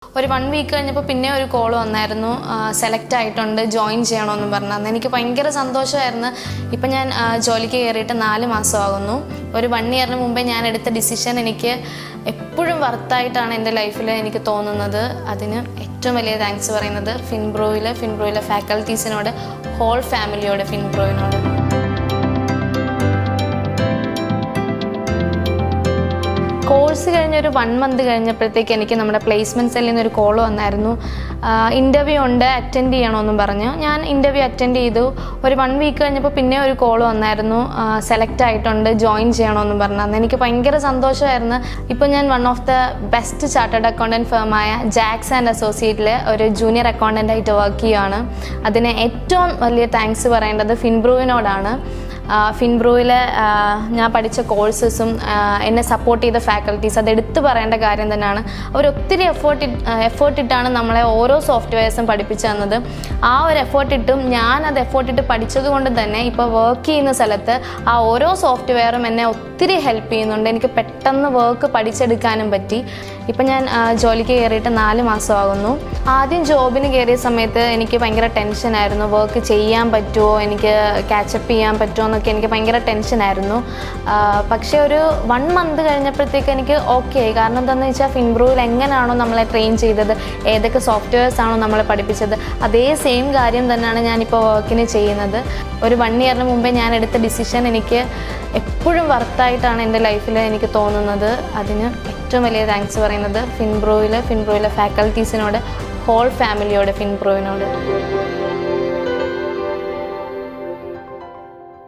ഒരു 1 വീക്ക് കഴിഞ്ഞപ്പോൾ പിന്നെ ഒരു കോൾ വന്നായിരുന്നു, സെലക്ട് ആയിട്ടുണ്ട്, ജോയിൻ ചെയ്യണമെന്ന് പറഞ്ഞു. അന്ന് എനിക്ക് ഭയങ്കര സന്തോഷമായിരുന്നു. ഇപ്പം ഞാൻ ജോലിക്ക് കയറിയിട്ട് 4 മാസമാകുന്നു. ഒരു 1 ഇയറിന് മുമ്പേ ഞാൻ എടുത്ത ഡിസിഷൻ എനിക്ക് എപ്പോഴും വർത്തായിട്ടാണ് എൻ്റെ ലൈഫിൽ എനിക്ക് തോന്നുന്നത്. അതിന് ഏറ്റവും വലിയ താങ്ക്സ് പറയുന്നത് ഫിൻബ്രോയിലെ ഫാക്കൽറ്റീസിനോട്, ഹോൾ ഫാമിലിയോട്, ഫിൻബ്രോയിനോട്. കോഴ്സ് കഴിഞ്ഞൊരു 1 മന്ത് കഴിഞ്ഞപ്പോഴത്തേക്ക് എനിക്ക് നമ്മുടെ പ്ലേസ്മെൻറ്റ് സെല്ലിൽ നിന്നൊരു കോൾ വന്നായിരുന്നു. ഇൻ്റർവ്യൂ ഉണ്ട്, അറ്റൻഡ് ചെയ്യണമെന്നും പറഞ്ഞു. ഞാൻ ഇൻ്റർവ്യൂ അറ്റൻഡ് ചെയ്തു. ഒരു 1 വീക്ക് കഴിഞ്ഞപ്പോൾ പിന്നെ ഒരു കോൾ വന്നായിരുന്നു, സെലക്ട് ആയിട്ടുണ്ട്, ജോയിൻ ചെയ്യണമെന്നും പറഞ്ഞു. അന്ന് എനിക്ക് ഭയങ്കര സന്തോഷമായിരുന്നു. ഇപ്പോൾ ഞാൻ one of the best chartered accountant ഫേമായ ജാക്സ് ആൻഡ് അസോസിയേറ്റിൽ ഒരു ജൂനിയർ അക്കൗണ്ടൻ്റായിട്ട് വർക്ക് ചെയ്യുകയാണ്. അതിന് ഏറ്റവും വലിയ താങ്ക്സ് പറയേണ്ടത് ഫിൻബ്രോയിനോടാണ്. ഫിൻബ്രോയിൽ ഞാൻ പഠിച്ച കോഴ്സസും എന്നെ സപ്പോർട്ട് ചെയ്ത ഫാക്കൽറ്റീസ്, അത് എടുത്തു പറയേണ്ട കാര്യം തന്നെയാണ്. അവരൊത്തിരി എഫേർട്ട് ഇട്ടാണ് നമ്മളെ ഓരോ സോഫ്റ്റ്വെയർസും പഠിപ്പിച്ചു തന്നത്. ആ ഒരു എഫേർട്ടിട്ടും ഞാനത് എഫേർട്ടിട്ട് പഠിച്ചത് കൊണ്ട് തന്നെ ഇപ്പോൾ വർക്ക് ചെയ്യുന്ന സ്ഥലത്ത് ആ ഓരോ സോഫ്റ്റ്വെയറും എന്നെ ഒത്തിരി ഹെൽപ്പ് ചെയ്യുന്നുണ്ട്. എനിക്ക് പെട്ടെന്ന് വർക്ക് പഠിച്ചെടുക്കാനും പറ്റി. ഇപ്പം ഞാൻ ജോലിക്ക് കയറിയിട്ട് 4 മാസമാകുന്നു. ആദ്യം ജോബിന് കയറിയ സമയത്ത് എനിക്ക് ഭയങ്കര ടെൻഷനായിരുന്നു. വർക്ക് ചെയ്യാൻ പറ്റുമോ, എനിക്ക് ക്യാച്ചപ്പ് ചെയ്യാൻ പറ്റുമോ എന്നൊക്കെ എനിക്ക് ഭയങ്കര ടെൻഷനായിരുന്നു. പക്ഷേ ഒരു 1 മന്ത് കഴിഞ്ഞപ്പോഴത്തേക്ക് എനിക്ക് ഓക്കെ ആയി. കാരണം എന്താണെന്ന് വെച്ചാൽ ഫിൻബ്രോയിൽ എങ്ങനെയാണോ നമ്മളെ ട്രെയിൻ ചെയ്തത്, ഏതൊക്കെ സോഫ്റ്റ്വെയർസ് ആണോ നമ്മളെ പഠിപ്പിച്ചത്, അതേ സെയിം കാര്യം തന്നെയാണ് ഞാനിപ്പോൾ വർക്കിന് ചെയ്യുന്നത്. ഒരു 1 ഇയറിന് മുമ്പേ ഞാൻ എടുത്ത ഡിസിഷൻ എനിക്ക് എപ്പോഴും വർത്തായിട്ടാണ് എൻ്റെ ലൈഫിൽ എനിക്ക് തോന്നുന്നത്. അതിന് ഏറ്റവും വലിയ താങ്ക്സ് പറയുന്നത് ഫിൻബ്രോയിലെ ഫാക്കൽറ്റീസിനോട്, ഹോൾ ഫാമിലിയോട്, ഫിൻബ്രോയിനോട്.